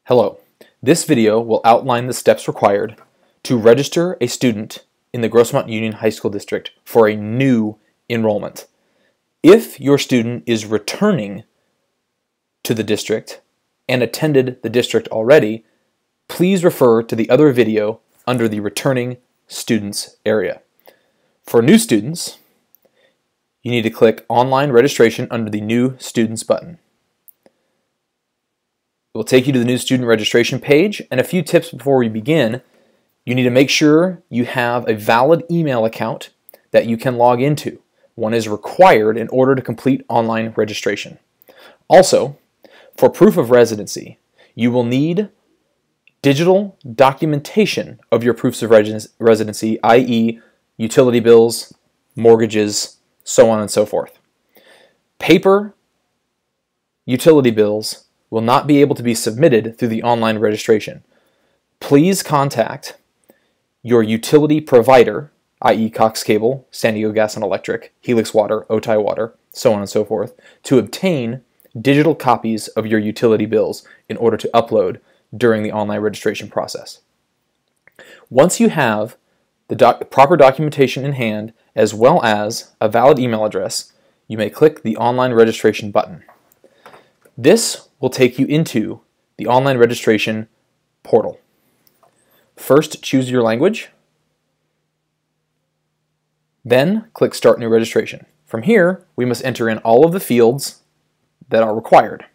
Hello. This video will outline the steps required to register a student in the Grossmont Union High School District for a new enrollment. If your student is returning to the district and attended the district already, please refer to the other video under the Returning Students area. For new students, you need to click Online Registration under the New Students button. It will take you to the new student registration page, and a few tips before we begin. You need to make sure you have a valid email account that you can log into. One is required in order to complete online registration. Also, for proof of residency, you will need digital documentation of your proofs of residency, i.e. utility bills, mortgages, so on and so forth. Paper utility bills will not be able to be submitted through the online registration. Please contact your utility provider, i.e. Cox Cable, San Diego Gas and Electric, Helix Water, Otay Water, so on and so forth, to obtain digital copies of your utility bills in order to upload during the online registration process. Once you have the proper documentation in hand, as well as a valid email address, you may click the online registration button. This will take you into the online registration portal. First, choose your language. Then, click Start New Registration. From here, we must enter in all of the fields that are required.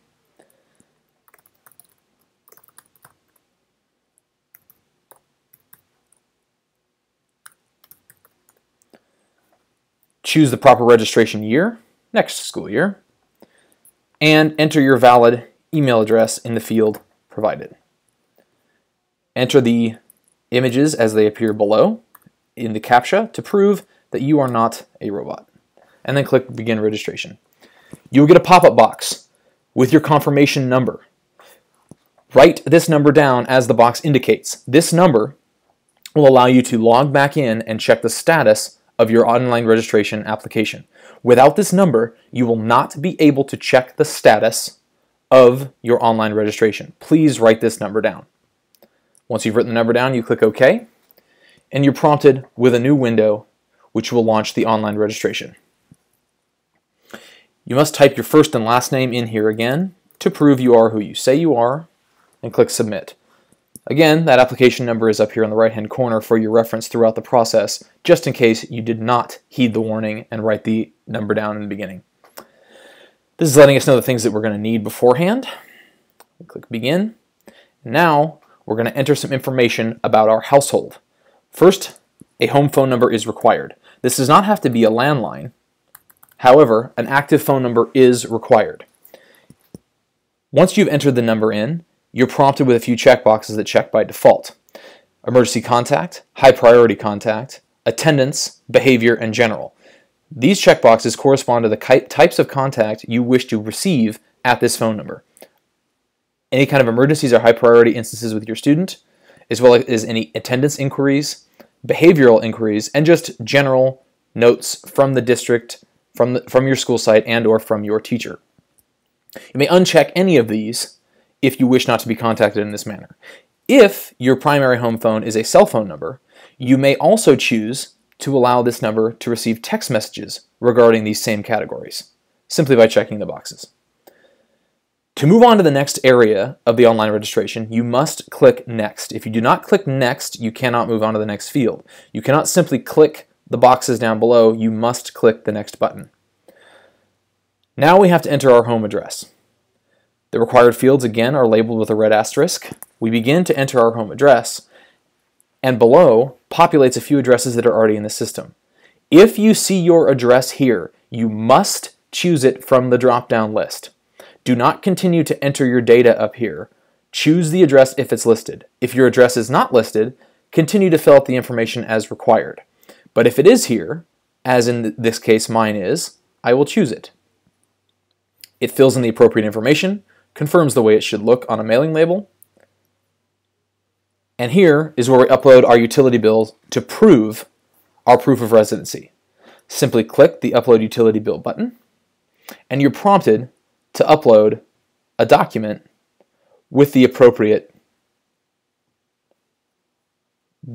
Choose the proper registration year, next school year, and enter your valid email address in the field provided. Enter the images as they appear below in the CAPTCHA to prove that you are not a robot, and then click Begin Registration. You will get a pop-up box with your confirmation number. Write this number down as the box indicates. This number will allow you to log back in and check the status of your online registration application. Without this number, you will not be able to check the status of your online registration. Please write this number down. Once you've written the number down, you click OK, and you're prompted with a new window which will launch the online registration. You must type your first and last name in here again to prove you are who you say you are, and click Submit. Again, that application number is up here in the right-hand corner for your reference throughout the process, just in case you did not heed the warning and write the number down in the beginning. This is letting us know the things that we're going to need beforehand. We click Begin. Now, we're going to enter some information about our household. First, a home phone number is required. This does not have to be a landline. However, an active phone number is required. Once you've entered the number in, you're prompted with a few checkboxes that check by default. Emergency contact, high priority contact, attendance, behavior, and general. These checkboxes correspond to the types of contact you wish to receive at this phone number. Any kind of emergencies or high priority instances with your student, as well as any attendance inquiries, behavioral inquiries, and just general notes from the district, from your school site, and or from your teacher. You may uncheck any of these if you wish not to be contacted in this manner. If your primary home phone is a cell phone number, you may also choose to allow this number to receive text messages regarding these same categories, simply by checking the boxes. To move on to the next area of the online registration, you must click Next. If you do not click Next, you cannot move on to the next field. You cannot simply click the boxes down below, you must click the Next button. Now we have to enter our home address. The required fields again are labeled with a red asterisk. We begin to enter our home address, and below populates a few addresses that are already in the system. If you see your address here, you must choose it from the drop-down list. Do not continue to enter your data up here. Choose the address if it's listed. If your address is not listed, continue to fill out the information as required. But if it is here, as in this case mine is, I will choose it. It fills in the appropriate information, confirms the way it should look on a mailing label, and here is where we upload our utility bills to prove our proof of residency. Simply click the Upload Utility Bill button, and you're prompted to upload a document with the appropriate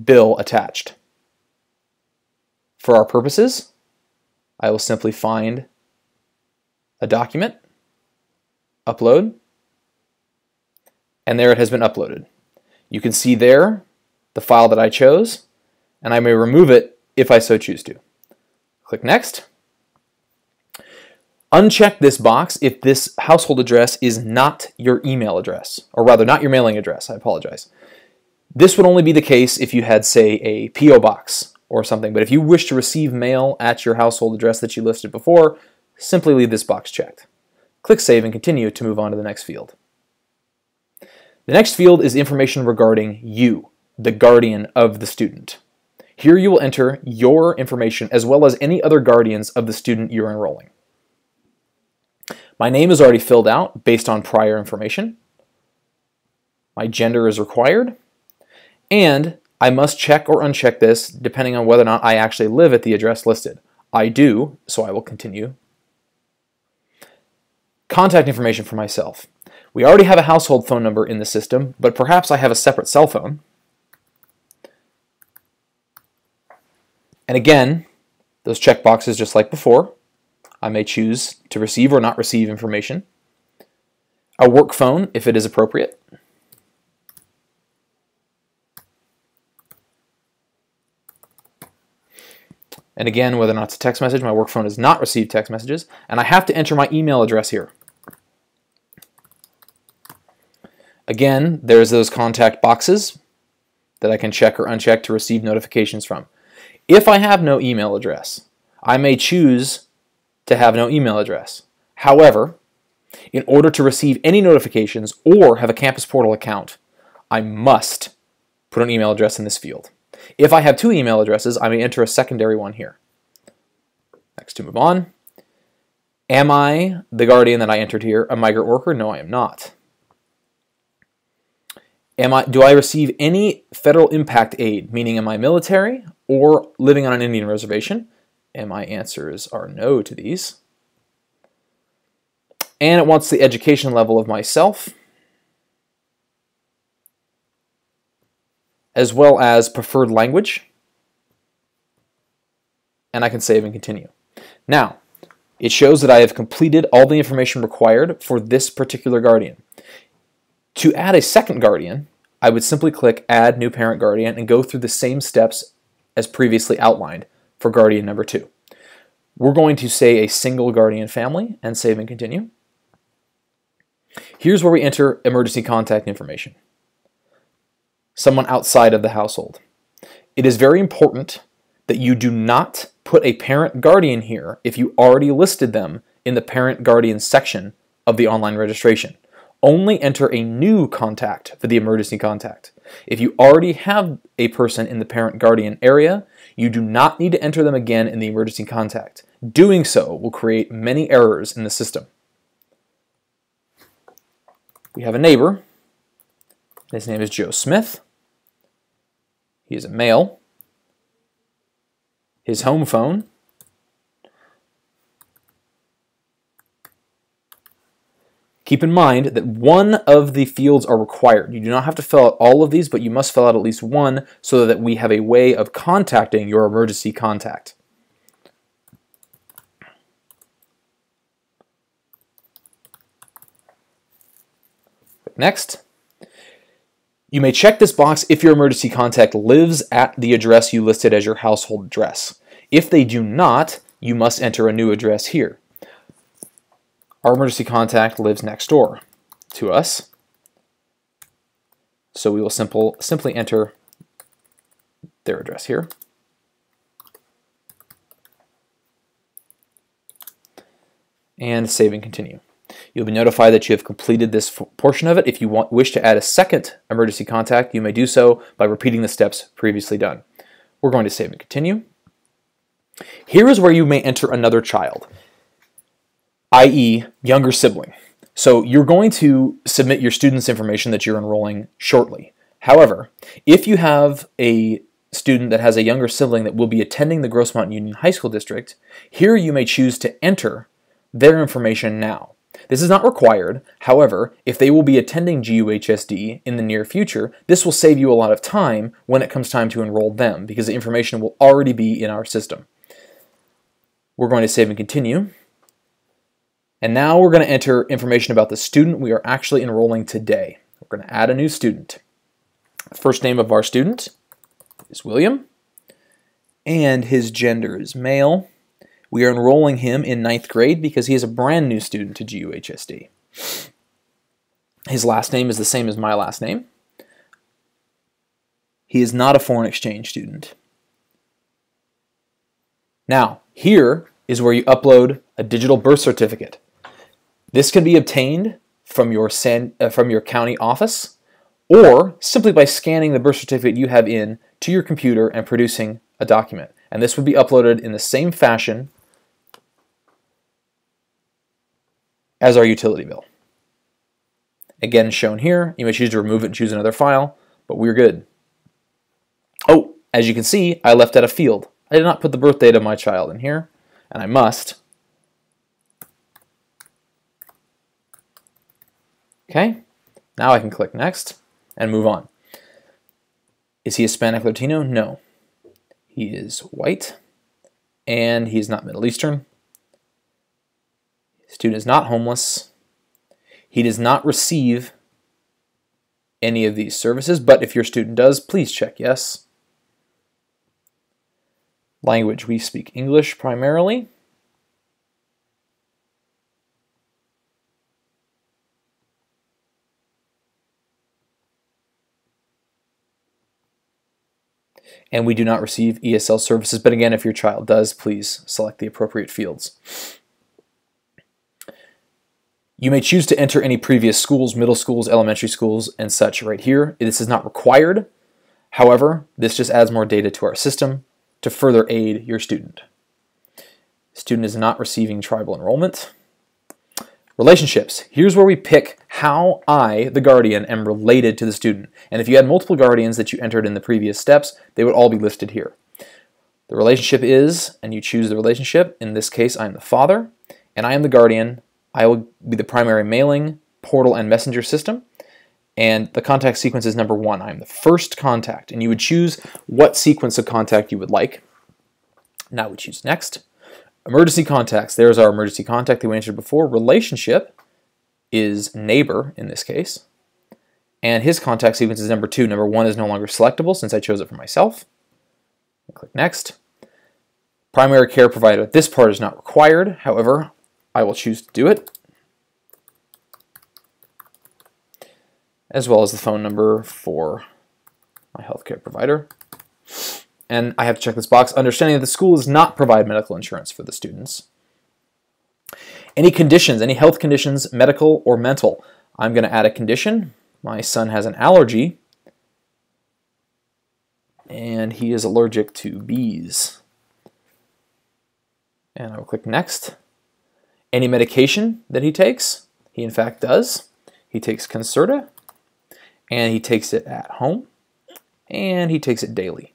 bill attached. For our purposes, I will simply find a document, upload, and there it has been uploaded. You can see there the file that I chose, and I may remove it if I so choose to. Click Next. Uncheck this box if this household address is not your email address, or rather not your mailing address, I apologize. This would only be the case if you had, say, a P.O. box or something, but if you wish to receive mail at your household address that you listed before, simply leave this box checked. Click Save and continue to move on to the next field. The next field is information regarding you, the guardian of the student. Here you will enter your information as well as any other guardians of the student you're enrolling. My name is already filled out based on prior information. My gender is required. And I must check or uncheck this depending on whether or not I actually live at the address listed. I do, so I will continue. Contact information for myself. We already have a household phone number in the system, but perhaps I have a separate cell phone. And again, those checkboxes just like before. I may choose to receive or not receive information. A work phone, if it is appropriate. And again, whether or not it's a text message, my work phone does not receive text messages. And I have to enter my email address here. Again, there's those contact boxes that I can check or uncheck to receive notifications from. If I have no email address, I may choose to have no email address. However, in order to receive any notifications or have a campus portal account, I must put an email address in this field. If I have two email addresses, I may enter a secondary one here. Next, to move on. Am I, the guardian that I entered here, a migrant worker? No, I am not. Do I receive any federal impact aid, meaning am I military or living on an Indian reservation? And my answers are no to these. And it wants the education level of myself, as well as preferred language. And I can save and continue. Now, it shows that I have completed all the information required for this particular guardian. To add a second guardian, I would simply click Add New Parent Guardian and go through the same steps as previously outlined for guardian number 2. We're going to say a single guardian family and save and continue. Here's where we enter emergency contact information. Someone outside of the household. It is very important that you do not put a parent guardian here if you already listed them in the parent guardian section of the online registration. Only enter a new contact for the emergency contact. If you already have a person in the parent guardian area, you do not need to enter them again in the emergency contact. Doing so will create many errors in the system. We have a neighbor. His name is Joe Smith. He is a male. His home phone. Keep in mind that one of the fields are required. You do not have to fill out all of these, but you must fill out at least one so that we have a way of contacting your emergency contact. Next, you may check this box if your emergency contact lives at the address you listed as your household address. If they do not, you must enter a new address here. Our emergency contact lives next door to us, so we will simply enter their address here. And save and continue. You'll be notified that you have completed this portion of it. If you wish to add a second emergency contact, you may do so by repeating the steps previously done. We're going to save and continue. Here is where you may enter another child, i.e. younger sibling. So you're going to submit your student's information that you're enrolling shortly. However, if you have a student that has a younger sibling that will be attending the Gross Mountain Union High School District, here you may choose to enter their information now. This is not required. However, if they will be attending GUHSD in the near future, this will save you a lot of time when it comes time to enroll them, because the information will already be in our system. We're going to save and continue. And now we're going to enter information about the student we are actually enrolling today. We're going to add a new student. First name of our student is William, and his gender is male. We are enrolling him in 9th grade because he is a brand new student to GUHSD. His last name is the same as my last name. He is not a foreign exchange student. Now, here is where you upload a digital birth certificate. This can be obtained from your county office, or simply by scanning the birth certificate you have in to your computer and producing a document. And this would be uploaded in the same fashion as our utility bill. Again, shown here. You may choose to remove it and choose another file, but we're good. Oh, as you can see, I left out a field. I did not put the birth date of my child in here, and I must. Okay, now I can click Next and move on. Is he Hispanic Latino? No. He is white, and he is not Middle Eastern. The student is not homeless. He does not receive any of these services, but if your student does, please check yes. Language, we speak English primarily. And we do not receive ESL services, but again, if your child does, please select the appropriate fields. You may choose to enter any previous schools, middle schools, elementary schools, and such right here. This is not required. However, this just adds more data to our system to further aid your student. Student is not receiving tribal enrollment. Relationships. Here's where we pick how I, the guardian, am related to the student. And if you had multiple guardians that you entered in the previous steps, they would all be listed here. The relationship is, and you choose the relationship. In this case, I'm the father, and I am the guardian. I will be the primary mailing, portal, and messenger system. And the contact sequence is number 1. I'm the first contact, and you would choose what sequence of contact you would like. Now we choose Next. Emergency contacts. There's our emergency contact that we entered before. Relationship is neighbor in this case. And his contact sequence is number 2. Number 1 is no longer selectable since I chose it for myself. Click Next. Primary care provider. This part is not required. However, I will choose to do it. As well as the phone number for my healthcare provider. And I have to check this box, understanding that the school does not provide medical insurance for the students. Any conditions, any health conditions, medical or mental. I'm going to add a condition. My son has an allergy, and he is allergic to bees. And I will click Next. Any medication that he takes, he in fact does. He takes Concerta, and he takes it at home, and he takes it daily.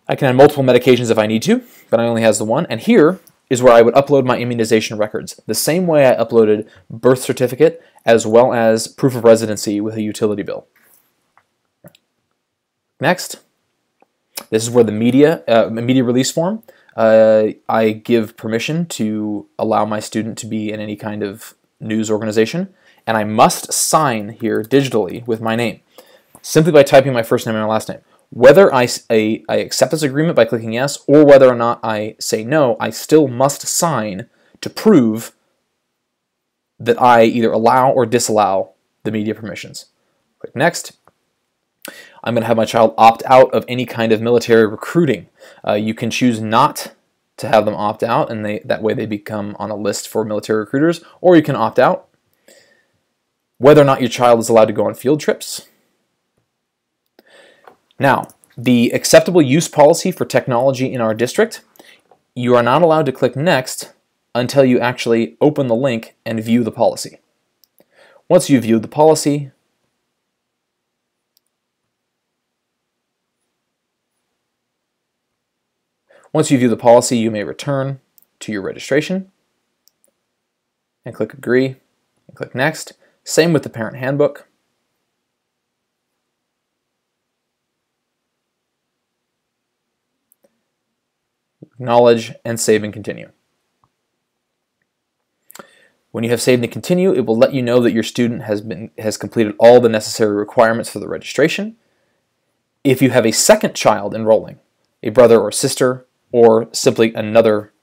I can add multiple medications if I need to, but I only has the one. And here is where I would upload my immunization records, the same way I uploaded birth certificate as well as proof of residency with a utility bill. Next, this is where the media release form, I give permission to allow my student to be in any kind of news organization, and I must sign here digitally with my name, simply by typing my first name and my last name. Whether I accept this agreement by clicking yes, or whether or not I say no, I still must sign to prove that I either allow or disallow the media permissions. Click Next. I'm going to have my child opt out of any kind of military recruiting. You can choose not to have them opt out, and that way they become on a list for military recruiters, or you can opt out. Whether or not your child is allowed to go on field trips. Now, the acceptable use policy for technology in our district, you are not allowed to click Next until you actually open the link and view the policy. Once you've viewed the policy, you may return to your registration. and click Agree, and click Next. Same with the parent handbook. Acknowledge and save and continue. When you have saved and continue, it will let you know that your student has completed all the necessary requirements for the registration. If you have a second child enrolling, a brother or sister, or simply another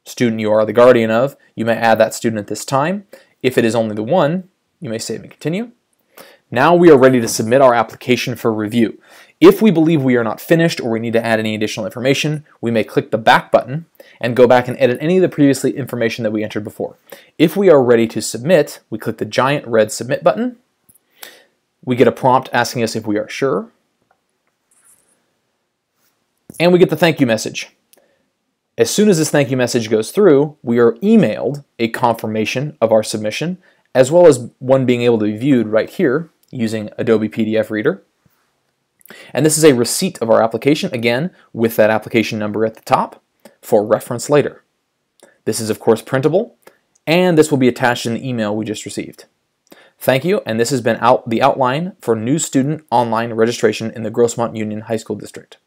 student you are the guardian of, you may add that student at this time. If it is only the one, you may save and continue. Now we are ready to submit our application for review. If we believe we are not finished or we need to add any additional information, we may click the back button and go back and edit any of the previously information that we entered before. If we are ready to submit, we click the giant red submit button. We get a prompt asking us if we are sure. And we get the thank you message. As soon as this thank you message goes through, we are emailed a confirmation of our submission, as well as one being able to be viewed right here using Adobe PDF Reader. And this is a receipt of our application, again, with that application number at the top for reference later. This is, of course, printable, and this will be attached in the email we just received. Thank you, and this has been the outline for new student online registration in the Grossmont Union High School District.